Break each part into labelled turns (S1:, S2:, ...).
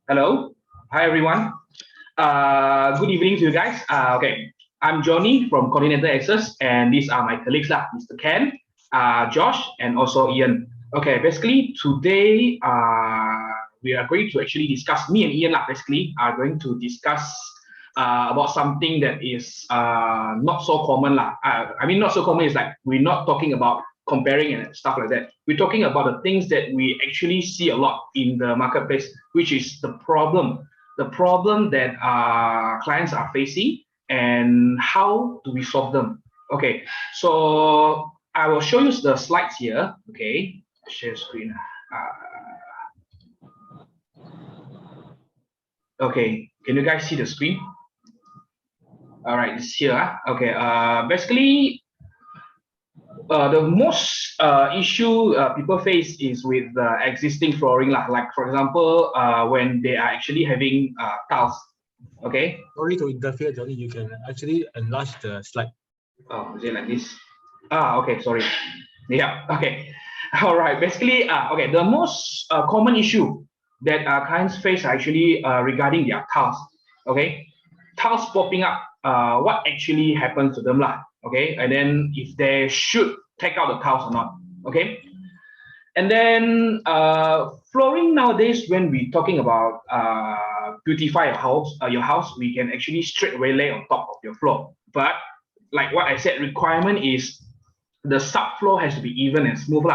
S1: Hello. Hi, everyone. Good evening to you guys. Okay, I'm Johnny from Continental Aces, and these are my colleagues, Mr. Ken, Josh, and also Ian. Okay, basically today we are going to actually discuss, me and Ian basically are going to discuss about something that is not so common I mean, not so common is like we're not talking about comparing and stuff like that. We're talking about the things that we actually see a lot in the marketplace, which is the problem that clients are facing, and how do we solve them. Okay, so I will show you the slides here. Okay, share screen. Okay, can you guys see the screen? All right, it's here. Okay, basically the most issue people face is with the existing flooring like for example when they are actually having tiles. Okay,
S2: sorry to interfere, Johnny. You can actually enlarge the slide.
S1: Oh, is it like this? Okay, sorry. Yeah, okay. All right, basically okay, the most common issue that clients face are actually regarding their tiles. Okay, tiles popping up, what actually happens to them okay, and then if they should take out the tiles or not. Okay, and then flooring nowadays, when we're talking about beautify your house, we can actually straight away lay on top of your floor. But like what I said, requirement is the subfloor has to be even and smooth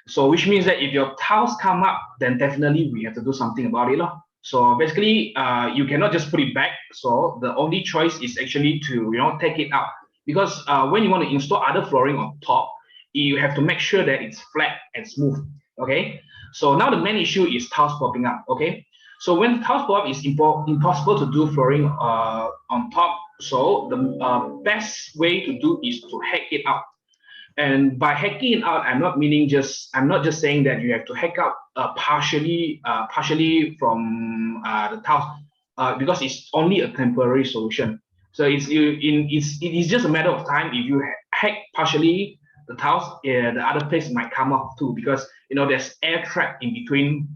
S1: So which means that if your tiles come up, then definitely we have to do something about it So basically, you cannot just put it back. So the only choice is actually to take it out, because when you want to install other flooring on top, you have to make sure that it's flat and smooth. Okay. So now the main issue is tiles popping up. Okay. So when tiles pop up, it's impossible to do flooring on top. So the best way to do is to hack it out. And by hacking it out, I'm not just saying that you have to hack out partially from the tiles, because it's only a temporary solution. So it is just a matter of time. If you hack partially the tiles, the other place might come off too, because there's air trap in between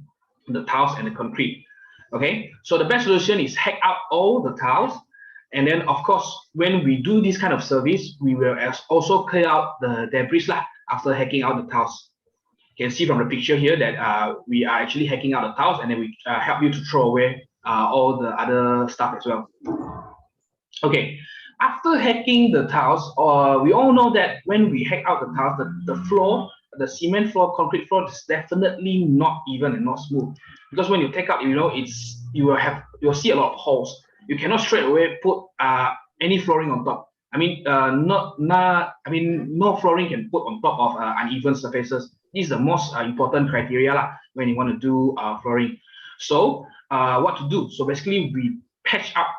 S1: the tiles and the concrete. Okay, so the best solution is hack out all the tiles, and then, of course, when we do this kind of service, we will also clear out the debris after hacking out the tiles. You can see from the picture here that we are actually hacking out the tiles, and then we help you to throw away all the other stuff as well. Okay, after hacking the tiles, we all know that when we hack out the tiles, the floor, the cement floor, concrete floor is definitely not even and not smooth. Because when you take out, you'll see a lot of holes. You cannot straight away put any flooring on top. I mean, no flooring can put on top of uneven surfaces. This is the most important criteria when you want to do flooring. So what to do? So basically, we patch up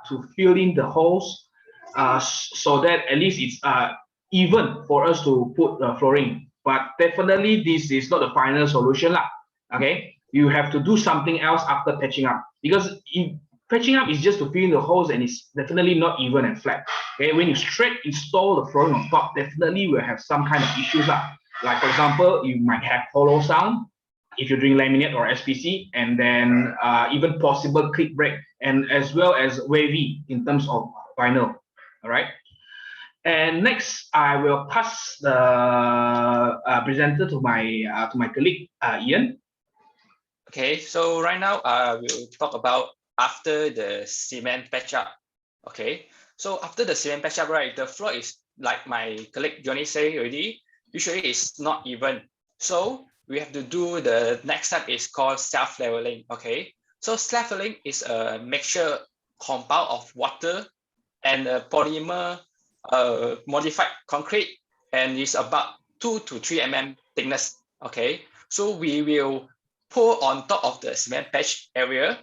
S1: to fill in the holes, so that at least it's even for us to put flooring. But definitely, this is not the final solution Okay, you have to do something else after patching up, because patching up is just to fill in the holes, and it's definitely not even and flat. Okay, when you straight install the flooring on top, definitely will have some kind of issues Like for example, you might have hollow sound if you're doing laminate or SPC, and then even possible click break, and as well as wavy in terms of vinyl. All right. And next, I will pass the presenter to my colleague Ian.
S3: Okay, so right now we'll talk about after the cement patch up. Okay, so after the cement patch up, right, the floor is like my colleague Johnny said already, usually it's not even. So we have to do the next step is called self-leveling. Okay, so self-leveling is a mixture compound of water and a polymer modified concrete, and it's about 2 to 3 mm thickness. Okay, so we will pour on top of the cement patch area.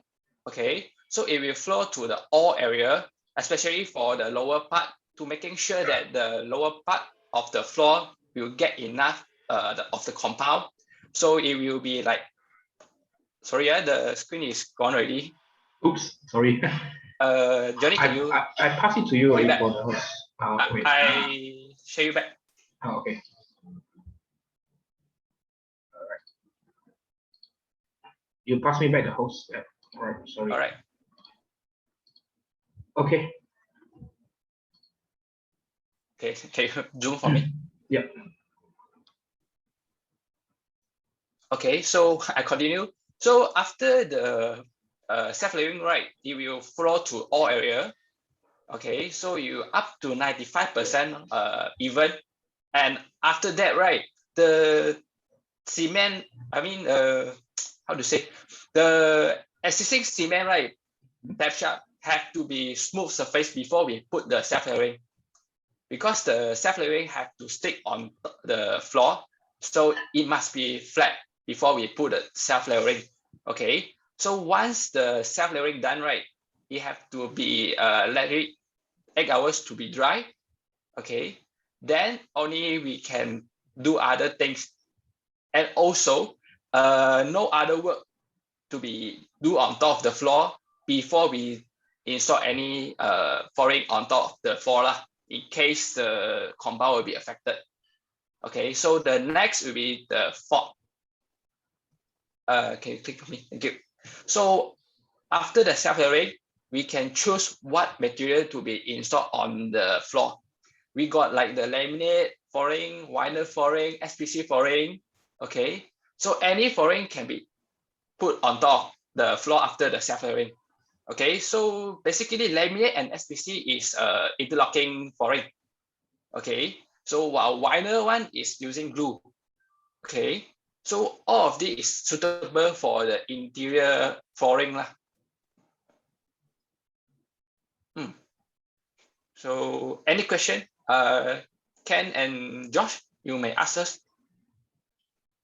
S3: Okay, so it will flow to the all area, especially for the lower part, to making sure that the lower part of the floor will get enough of the compound. So it will be like, sorry, the screen is gone already.
S1: Oops, sorry.
S3: Johnny, can you?
S1: I pass it to you already for the host.
S3: I share you back.
S1: Oh, okay. You pass me back the host. Yeah. All right. Sorry.
S3: All right.
S1: Okay.
S3: Okay. Can you zoom for me?
S1: Yeah.
S3: Okay. So I continue. So after the self-leveling, right, it will flow to all area. Okay. So you up to 95% even, and after that, right, the cement. I mean, how to say, the existing cement, right, depth chart have to be smooth surface before we put the self-leveling, because the self-leveling have to stick on the floor, so it must be flat before we put the self-leveling. Okay, so once the self-leveling done, right, it have to be let it 8 hours to be dry. Okay, then only we can do other things, and also no other work to be do on top of the floor before we install any flooring on top of the floor lah, in case the compound will be affected. Okay, so the next will be the fault. Can you click for me? Thank you. So after the self-leveling, we can choose what material to be installed on the floor. We got like the laminate flooring, vinyl flooring, SPC flooring. Okay, so any flooring can be put on top of the floor after the self-leveling. Okay, so basically laminate and SPC is interlocking flooring. Okay, so while vinyl one is using glue. Okay, so all of this is suitable for the interior flooring lah. So any question? Ken and Josh, you may ask us.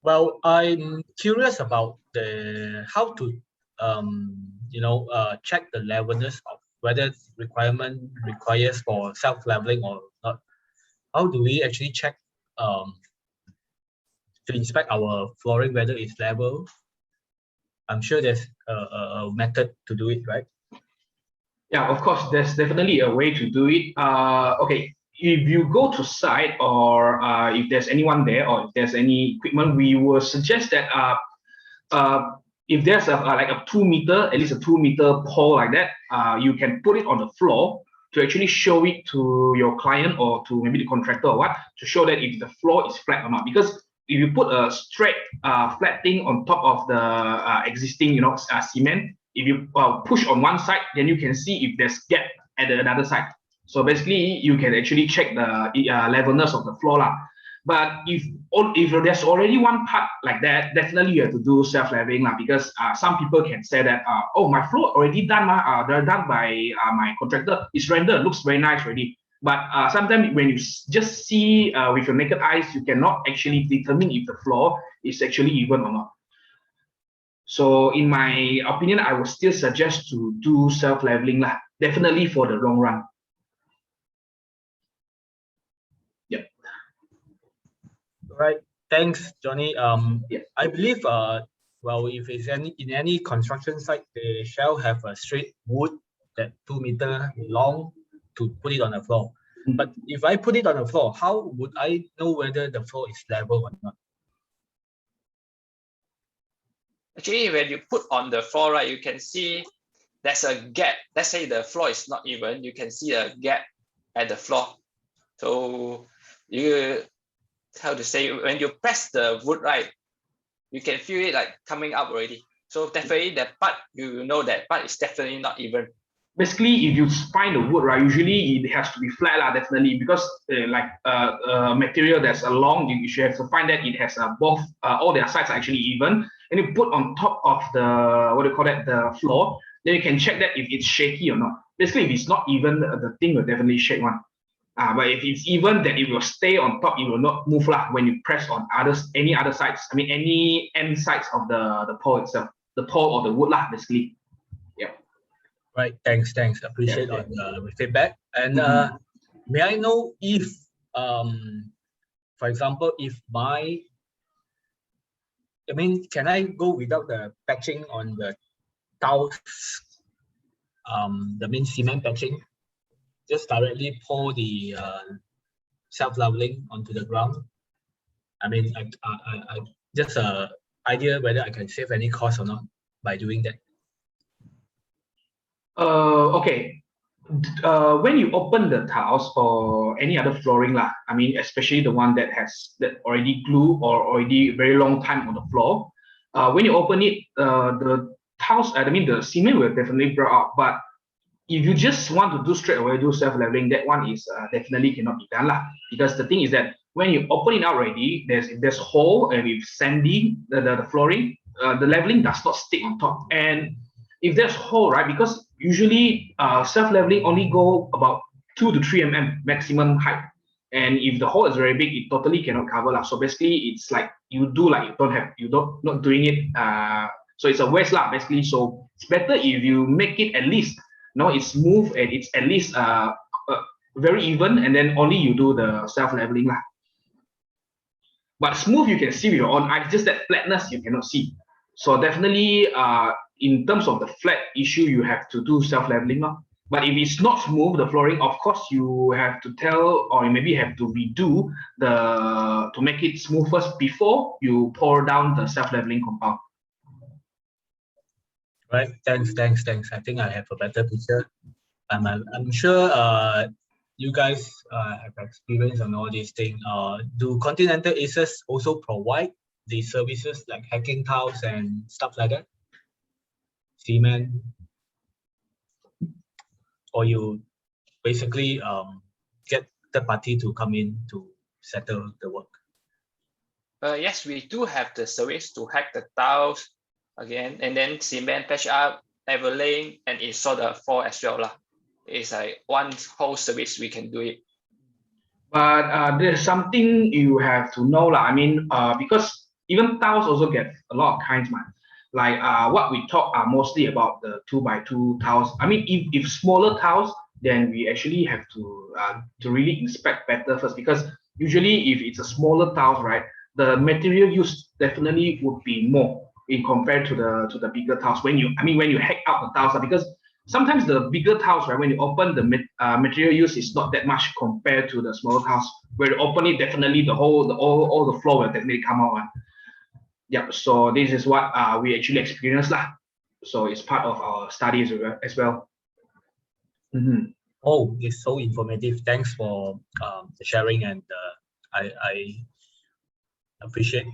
S2: Well, I'm curious about how to check the levelness of whether requirement requires for self-leveling or not. How do we actually check to inspect our flooring whether it's level? I'm sure there's a method to do it, right?
S1: Yeah, of course, there's definitely a way to do it. Okay, if you go to site, or if there's anyone there, or if there's any equipment, we will suggest that if there's like a 2 meter, at least a 2 meter pole like that, you can put it on the floor to actually show it to your client or to maybe the contractor or what, to show that if the floor is flat or not. Because if you put a straight flat thing on top of the existing cement, if you push on one side, then you can see if there's gap at the another side. So basically you can actually check the levelness of the floor lah. But if there's already one part like that, definitely you have to do self-leveling lah, because some people can say that oh, my floor already done, they're done by my contractor, it's rendered, looks very nice already. But sometimes when you just see with your naked eyes, you cannot actually determine if the floor is actually even or not. So in my opinion, I would still suggest to do self-leveling lah, definitely for the long run. Yep.
S2: Right. Thanks, Johnny.
S1: Yeah.
S2: I believe well, if it's in any construction site, they shall have a straight wood that 2 meter long to put it on the floor. But if I put it on the floor, how would I know whether the floor is level or not?
S3: Actually, when you put on the floor, right, you can see there's a gap. Let's say the floor is not even, you can see a gap at the floor. So you, how to say, when you press the wood, right, you can feel it like coming up already. So definitely that part, you know that part is definitely not even.
S1: Basically, if you find the wood, right, usually it has to be flat lah, definitely, because like material that's long, you should have to find that it has both all their sides are actually even, and you put on top of the the floor, then you can check that if it's shaky or not. Basically, if it's not even, the thing will definitely shake one. But if it's even, then it will stay on top, it will not move lah when you press on any other sides. I mean any end sides of the pole itself, the pole or the wood lah, basically. Yeah.
S2: Right. Thanks. Appreciate
S1: Yeah.
S2: on the feedback. And may I know if, for example, can I go without the patching on the tiles? The main cement patching, just directly pour the self-leveling onto the ground. I mean, I just idea whether I can save any cost or not. by doing that?
S1: Okay. When you open the tiles or any other flooring lah, I mean, especially the one that has that already glue or already very long time on the floor, when you open it, the tiles, I mean, the cement will definitely break out. But if you just want to do straight away, do self-leveling, that one is definitely cannot be done lah. Because the thing is that when you open it out already, there's hole and with sandy the flooring, the leveling does not stick on top. And if there's hole, right? Because usually self-leveling only go about 2 to 3 mm maximum height. And if the hole is very big, it totally cannot cover lah. So basically, it's like you do like you don't not doing it. So it's a waste lah basically. So it's better if you make it at least it's smooth and it's at least very even, and then only you do the self-leveling lah. But smooth you can see with your own eyes, just that flatness you cannot see. So definitely in terms of the flat issue, you have to do self-leveling lah. But if it's not smooth, the flooring, of course you have to tell, or you maybe have to redo to make it smooth first before you pour down the self-leveling compound.
S2: Right. Thanks. I think I have a better picture. I'm sure you guys have experience on all these things. Do Continental Aces also provide the services like hacking tiles and stuff like that? Cement? Or you basically get the party to come in to settle the work?
S3: Yes, we do have the service to hack the tiles again, and then cement, patch up, leveling, and install the floor as well lah. It's like one whole service we can do it.
S1: But there's something you have to know lah. I mean, because even tiles also get a lot of kinds, man. Like what we talk are mostly about the 2x2 tiles. I mean, if smaller tiles, then we actually have to really inspect better first, because usually if it's a smaller tiles, right, the material used definitely would be more in compared to the bigger tiles. When you hack out the tiles, because sometimes the bigger tiles, right, when you open the material use is not that much compared to the smaller tiles. Where you open it, definitely all the floor will definitely come out. Yeah, so this is what we actually experienced lah. So it's part of our studies as well. Mm-hmm.
S2: Oh, it's so informative. Thanks for the sharing, and I appreciate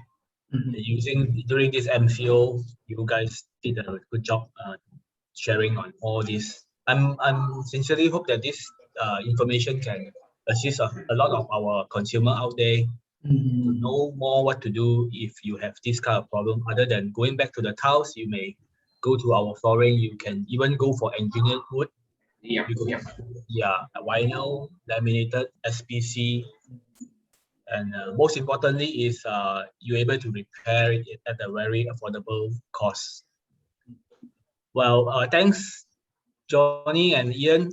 S2: using during this MCO. You guys did a good job sharing on all this. I'm sincerely hope that this information can assist a lot of our consumer out there to know more what to do if you have this kind of problem. Other than going back to the tiles, you may go to our flooring. You can even go for engineered wood.
S1: Yeah.
S2: Vinyl, laminated, SPC, and most importantly is you're able to repair it at a very affordable cost. Well, thanks, Johnny and Ian.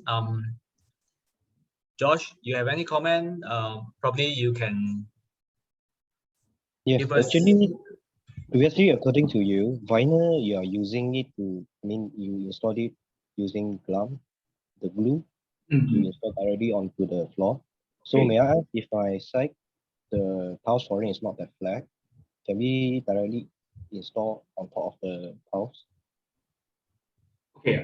S2: Josh, you have any comment? Probably you can.
S4: Yes, actually, according to you, vinyl, you are using it to, you installed it using the glue, you installed already onto the floor. So may I ask, if I cite the tiles flooring is not that flat, can we directly install on top of the tiles?
S1: Okay.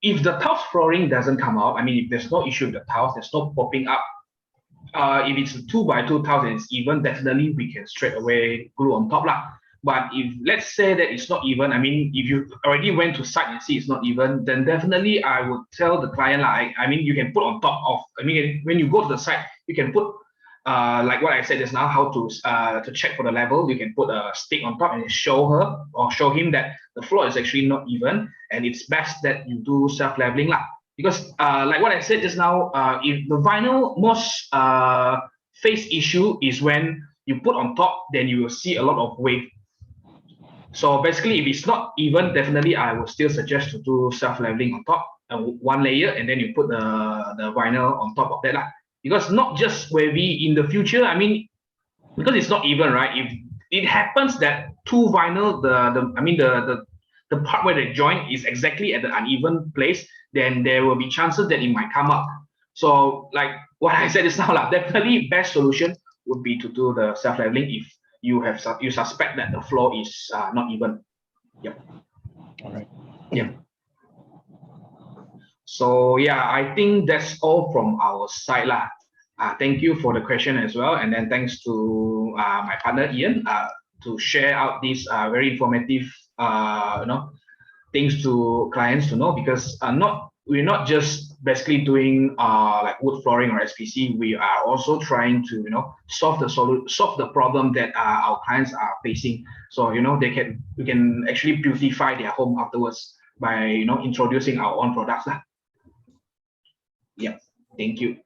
S1: If the tiles flooring doesn't come out, I mean, if there's no issue with the tiles, there's no popping up. If it's a 2x2 tiles and it's even, definitely we can straight away glue on top lah. But if let's say that it's not even, I mean, if you already went to site and see it's not even, then definitely I would tell the client like, I mean, you can put on top of, I mean, when you go to the site, you can put like what I said just now, how to check for the level. You can put a stick on top and show her or show him that the floor is actually not even, and it's best that you do self-leveling lah. Because like what I said just now, if the vinyl most face issue is when you put on top, then you will see a lot of wave. So basically, if it's not even, definitely I would still suggest to do self-leveling on top, one layer, and then you put the vinyl on top of that lah. Because not just wavy in the future, I mean, because it's not even, right? If it happens that two vinyl, the part where they join is exactly at the uneven place, then there will be chances that it might come up. So like what I said just now, definitely best solution would be to do the self-leveling if you suspect that the floor is not even. Yep.
S4: All right.
S1: Yeah. So yeah, I think that's all from our side lah. Thank you for the question as well, and then thanks to my partner Ian to share out these very informative things to clients to know, because we're not just basically doing like wood flooring or SPC. We are also trying to solve the problem that our clients are facing. So we can actually beautify their home afterwards by introducing our own products lah. Yeah, thank you.